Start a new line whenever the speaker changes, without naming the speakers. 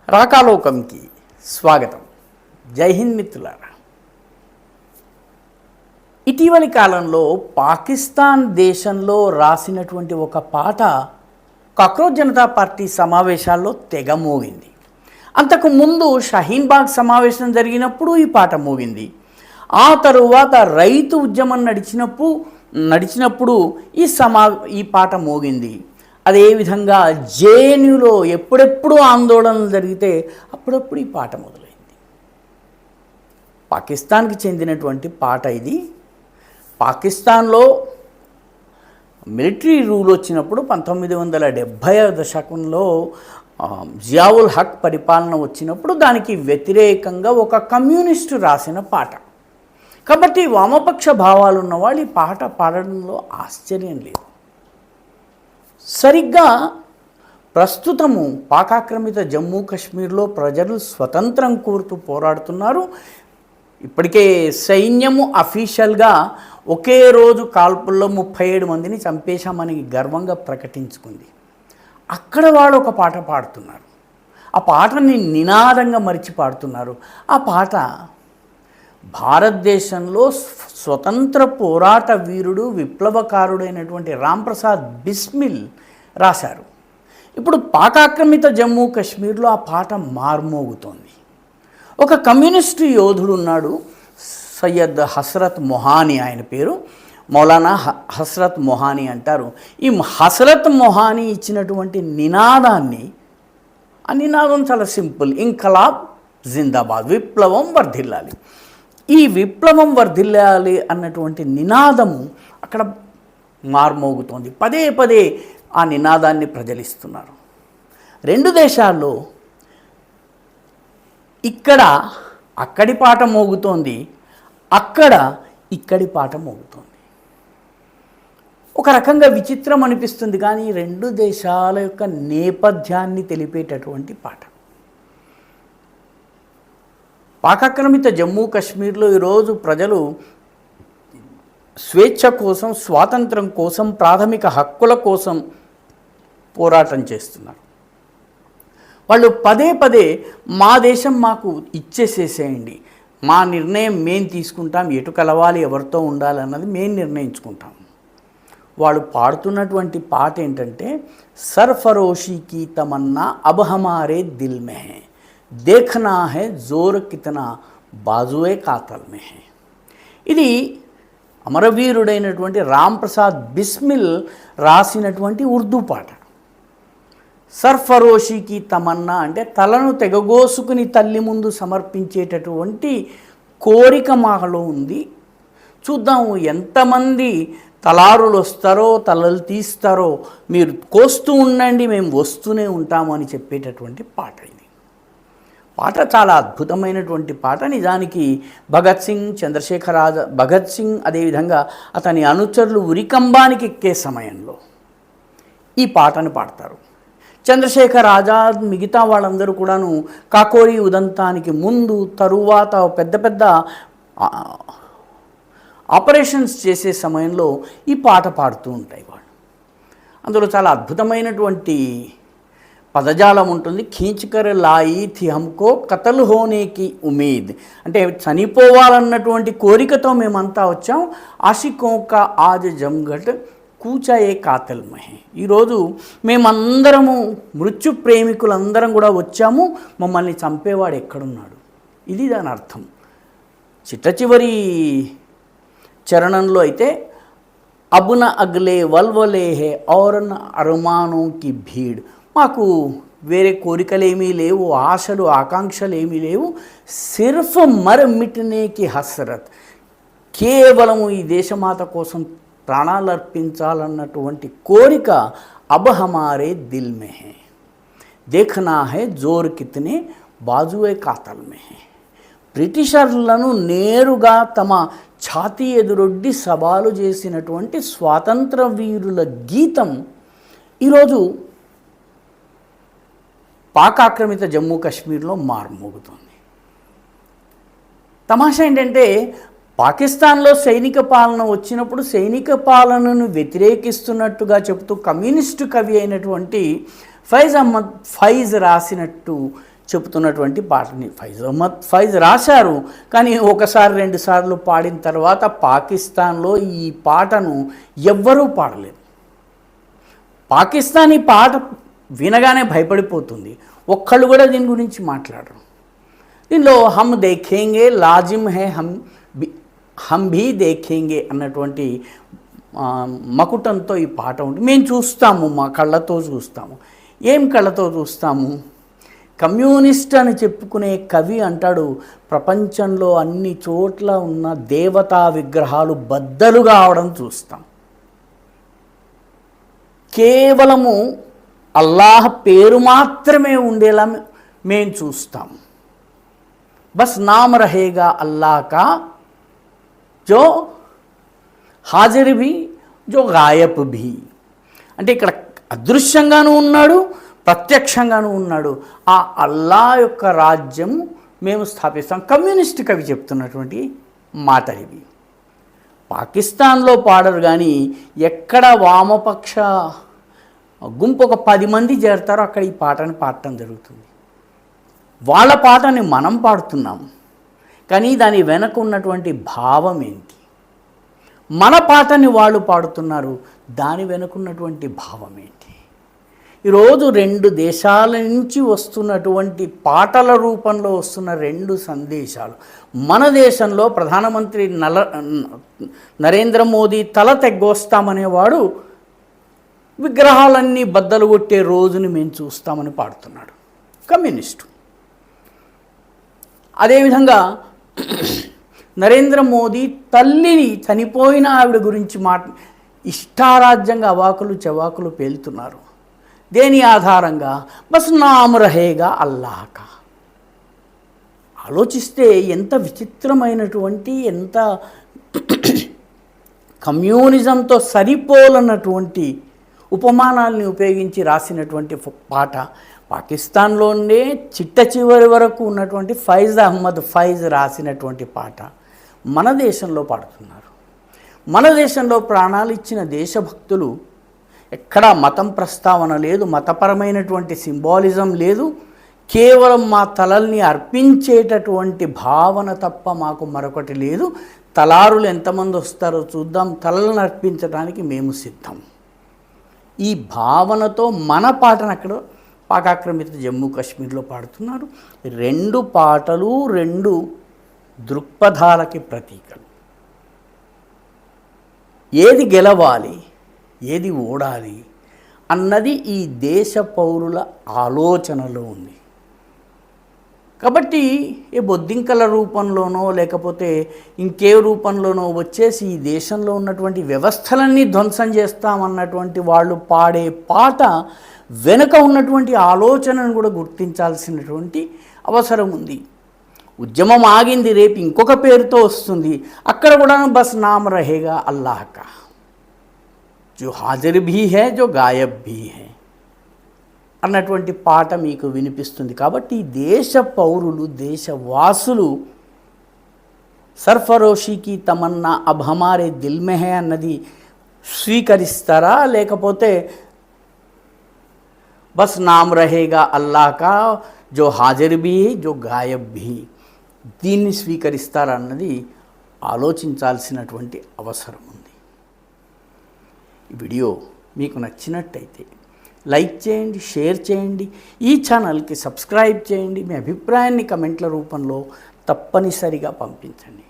రాకాలోకంకి స్వాగతం. జై హింద్ మిత్రులారా. ఇటీవలి కాలంలో పాకిస్తాన్ దేశంలో రాసినటువంటి ఒక పాట కాక్రోచ్ జనతా పార్టీ సమావేశాల్లో తెగ మోగింది. అంతకు ముందు షహీన్బాగ్ సమావేశం జరిగినప్పుడు ఈ పాట మోగింది. ఆ తరువాత రైతు ఉద్యమం నడిచినప్పుడు ఈ పాట మోగింది. అదేవిధంగా జేఎన్యూలో ఎప్పుడెప్పుడు ఆందోళనలు జరిగితే అప్పుడప్పుడు ఈ పాట మొదలైంది. పాకిస్తాన్కి చెందినటువంటి పాట ఇది. పాకిస్తాన్లో మిలిటరీ రూల్ వచ్చినప్పుడు 1970 దశకంలో జియావుల్ హక్ పరిపాలన వచ్చినప్పుడు దానికి వ్యతిరేకంగా ఒక కమ్యూనిస్టు రాసిన పాట. కాబట్టి వామపక్ష భావాలు ఉన్నవాళ్ళు ఈ పాట పాడడంలో ఆశ్చర్యం లేదు. సరిగ్గా ప్రస్తుతము పాకాక్రమిత జమ్మూ కాశ్మీర్లో ప్రజలు స్వతంత్రం కోరుతూ పోరాడుతున్నారు. ఇప్పటికే సైన్యము అఫీషియల్గా ఒకే రోజు కాల్పుల్లో 37 మందిని చంపేశామని గర్వంగా ప్రకటించుకుంది. అక్కడ వాళ్ళు ఒక పాట పాడుతున్నారు. ఆ పాటని నినాదంగా మరిచి పాడుతున్నారు. ఆ పాట భారతదేశంలో స్వతంత్ర పోరాట వీరుడు విప్లవకారుడైనటువంటి రాంప్రసాద్ బిస్మిల్ రాశారు. ఇప్పుడు పాకాక్రమిత జమ్మూ కాశ్మీర్లో ఆ పాట మార్మోగుతోంది. ఒక కమ్యూనిస్టు యోధుడు ఉన్నాడు, సయ్యద్ హస్రత్ మొహానీ, ఆయన పేరు మౌలానా హస్రత్ మొహానీ అంటారు. ఈ హస్రత్ మొహానీ ఇచ్చినటువంటి నినాదాన్ని, ఆ నినాదం చాలా సింపుల్: ఇంకలాబ్ జిందాబాద్, విప్లవం వర్ధిల్లాలి. ఈ విప్లవం వర్ధిల్లాలి అన్నటువంటి నినాదము అక్కడ మార్మోగుతోంది. పదే పదే ఆ నినాదాన్ని ప్రజలిస్తున్నారు. రెండు దేశాల్లో ఇక్కడ అక్కడి పాట మోగుతోంది, అక్కడ ఇక్కడి పాట మోగుతోంది. ఒక రకంగా విచిత్రం అనిపిస్తుంది, కానీ రెండు దేశాల యొక్క నేపథ్యాన్ని తెలిపేటటువంటి పాట. పాకాక్రమిత జమ్మూ కాశ్మీర్లో ఈరోజు ప్రజలు స్వేచ్ఛ కోసం, స్వాతంత్రం కోసం, ప్రాథమిక హక్కుల కోసం పోరాటం చేస్తున్నారు. వాళ్ళు పదే పదే మా దేశం మాకు ఇచ్చేసేసేయండి, మా నిర్ణయం మేము తీసుకుంటాం, ఎటు కలవాలి, ఎవరితో ఉండాలి అన్నది మేము నిర్ణయించుకుంటాం. వాళ్ళు పాడుతున్నటువంటి పాట ఏంటంటే, సర్ఫరోషీ కీ తమన్నా అబ్ హమారే దిల్ మే హై, देखना है जोर कितना बाजुए कातल में है. ఇది అమరవీరుడైనటువంటి రాంప్రసాద్ బిస్మిల్ రాసినటువంటి ఉర్దూ పాట. సర్ఫరోషీకి తమన్నా అంటే తలను తెగగోసుకుని తల్లి ముందు సమర్పించేటటువంటి కోరిక మాలో ఉంది. చూద్దాము ఎంతమంది తలారులు వస్తారో, తలలు తీస్తారో, మీరు కోస్తూ ఉండండి, మేము వస్తూనే ఉంటాము అని చెప్పేటటువంటి పాట ఇది. పాట చాలా అద్భుతమైనటువంటి పాట. నిజానికి భగత్ సింగ్, అదేవిధంగా అతని అనుచరులు ఉరికంబానికి ఎక్కే సమయంలో ఈ పాటను పాడతారు. చంద్రశేఖర్ ఆజాద్, మిగతా వాళ్ళందరూ కూడాను కాకోరీ ఉదంతానికి ముందు, తరువాత పెద్ద పెద్ద ఆపరేషన్స్ చేసే సమయంలో ఈ పాట పాడుతూ ఉంటాయి వాళ్ళు. అందులో చాలా అద్భుతమైనటువంటి పదజాలం ఉంటుంది. ఖీంచ్కర్ లాయి థి హమ్కో కతల్ హోనేకి ఉమీద్ అంటే చనిపోవాలన్నటువంటి కోరికతో మేమంతా వచ్చాం. ఆషికో కా ఆజ్ జంగట్ కూచాయే కాతల్ మహే, ఈరోజు మేమందరము మృత్యు ప్రేమికులందరం కూడా వచ్చాము, మమ్మల్ని చంపేవాడు ఎక్కడున్నాడు. ఇది దాని అర్థం. చిట్ట చరణంలో అయితే అబున అగ్లే వల్వలే హే ఔరన్ అరుమానో కి భీడ్, మాకు వేరే కోరికలేమీ లేవు, ఆశలు ఆకాంక్షలు ఏమీ లేవు. సిర్ఫ్ మర్ మిట్నేకి హస్రత్, కేవలము ఈ దేశమాత కోసం ప్రాణాలు అర్పించాలన్నటువంటి కోరిక అబ్ హమారే దిల్ మే హై, దేఖనా హై జోర్ కితనే బాజుయే కాతల్ మే హై. బ్రిటిషర్లను నేరుగా తమ ఛాతీ ఎదురొడ్డి సవాలు చేసినటువంటి స్వాతంత్ర వీరుల గీతం ఈరోజు పాకాక్రమిత జమ్మూ కాశ్మీర్లో మార్మోగుతోంది. తమాషా ఏంటంటే, పాకిస్తాన్లో సైనిక పాలన వచ్చినప్పుడు సైనిక పాలనను వ్యతిరేకిస్తున్నట్టుగా చెబుతూ కమ్యూనిస్టు కవి అయినటువంటి ఫైజ్ రాసినట్టు చెబుతున్నటువంటి పాటని ఫైజ్ అహ్మద్ ఫైజ్ రాశారు. కానీ ఒకసారి రెండుసార్లు పాడిన తర్వాత పాకిస్తాన్లో ఈ పాటను ఎవ్వరూ పాడలేదు. పాకిస్తాన్ ఈ పాట వినగానే భయపడిపోతుంది. ఒక్కళ్ళు కూడా దీని గురించి మాట్లాడరు. దీనిలో హమ్ దేఖేంగే లాజిమ్ హే హమ్ భీ దేఖేంగే అన్నటువంటి మకుటంతో ఈ పాట ఉంటుంది. మేము చూస్తాము, మా కళ్ళతో చూస్తాము. ఏం కళ్ళతో చూస్తాము? కమ్యూనిస్ట్ అని చెప్పుకునే కవి అంటాడు, ప్రపంచంలో అన్ని చోట్ల ఉన్న దేవతా విగ్రహాలు బద్దలుగా అవడం చూస్తాం. కేవలము అల్లాహ్ పేరు మాత్రమే ఉండేలా మేము చూస్తాం. బస్ నామ్ రహేగా అల్లాహ్ కా జో హాజిర్ భీ జో గాయబ్ భీ. అంటే ఇక్కడ అదృశ్యంగానూ ఉన్నాడు, ప్రత్యక్షంగానూ ఉన్నాడు. ఆ అల్లా యొక్క రాజ్యం మేము స్థాపిస్తాం. కమ్యూనిస్ట్ కవి చెప్తున్నటువంటి మాటలు ఇవి. పాకిస్తాన్లో పాడరు, కానీ ఎక్కడ వామపక్ష గుంపు ఒక 10 మంది చేరతారో అక్కడ ఈ పాటని పాడటం జరుగుతుంది. వాళ్ళ పాటని మనం పాడుతున్నాం, కానీ దాని వెనక ఉన్నటువంటి భావం ఏంటి? మన పాటని వాళ్ళు పాడుతున్నారు, దాని వెనుకున్నటువంటి భావం ఏంటి? ఈరోజు 2 దేశాల నుంచి వస్తున్నటువంటి పాటల రూపంలో వస్తున్న 2 సందేశాలు. మన దేశంలో ప్రధానమంత్రి నరేంద్ర మోదీ తల తెగ్గొస్తామనేవాడు విగ్రహాలన్నీ బద్దలు కొట్టే రోజుని మేము చూస్తామని పాడుతున్నాడు, కమ్యూనిస్టు. అదేవిధంగా నరేంద్ర మోదీ తల్లిని, చనిపోయిన ఆవిడ గురించి ఇష్టారాజ్యంగా అవాకులు చవాకులు పేలుతున్నారు. దేని ఆధారంగా? బస్ నామ్ రహేగా అల్లాహకా. ఆలోచిస్తే ఎంత విచిత్రమైనటువంటి, ఎంత కమ్యూనిజంతో సరిపోలన్నటువంటి ఉపమానాల్ని ఉపయోగించి రాసినటువంటి పాట. పాకిస్తాన్లోనే చిట్ట చివరి వరకు ఉన్నటువంటి ఫైజ్ అహ్మద్ ఫైజ్ రాసినటువంటి పాట మన దేశంలో పాడుతున్నారు. మన దేశంలో ప్రాణాలు ఇచ్చిన దేశభక్తులు, ఎక్కడా మతం ప్రస్తావన లేదు, మతపరమైనటువంటి సింబాలిజం లేదు. కేవలం మా తలల్ని అర్పించేటటువంటి భావన తప్ప మాకు మరొకటి లేదు. తలారులు ఎంతమంది వస్తారో చూద్దాం, తలలను అర్పించడానికి మేము సిద్ధం. ఈ భావనతో మన పాటను అక్కడ పాకాక్రమిత జమ్మూ కాశ్మీర్లో పాడుతున్నారు. 2 పాటలు 2 దృక్పథాలకి ప్రతీకలు. ఏది గెలవాలి, ఏది ఓడాలి అన్నది ఈ దేశ పౌరుల ఆలోచనలో ఉంది. కాబట్టి ఏ బొద్దింకల రూపంలోనో లేకపోతే ఇంకే రూపంలోనో వచ్చేసి ఈ దేశంలో ఉన్నటువంటి వ్యవస్థలన్నీ ధ్వంసం చేస్తామన్నటువంటి వాళ్ళు పాడే పాట వెనుక ఉన్నటువంటి ఆలోచనను కూడా గుర్తించాల్సినటువంటి అవసరం ఉంది. ఉద్యమం ఆగింది, రేపు ఇంకొక పేరుతో వస్తుంది. అక్కడ కూడా బస్ నామ్ రహేగా అల్లాహ్ కా, జో హాజిర్ భీ హై జో గాయబ్ భీ హై అన్నటువంటి పాట మీకు వినిపిస్తుంది. కాబట్టి దేశ పౌరులు, దేశవాసులు సర్ఫరోషికి తమన్నా అబ్ హమారే దిల్ మే హై అన్నది స్వీకరిస్తారా, లేకపోతే బస్ నామ్ రహేగా అల్లాహ్ కా జో హాజిర్ భీ జో గాయబ్ భీ దీన్ని స్వీకరిస్తారా అన్నది ఆలోచించాల్సినటువంటి అవసరం ఉంది. ఈ వీడియో మీకు నచ్చినట్టయితే లైక్ చేయండి, షేర్ చేయండి, ఈ ఛానల్కి సబ్స్క్రైబ్ చేయండి. మీ అభిప్రాయాన్ని కమెంట్ల రూపంలో తప్పనిసరిగా పంపించండి.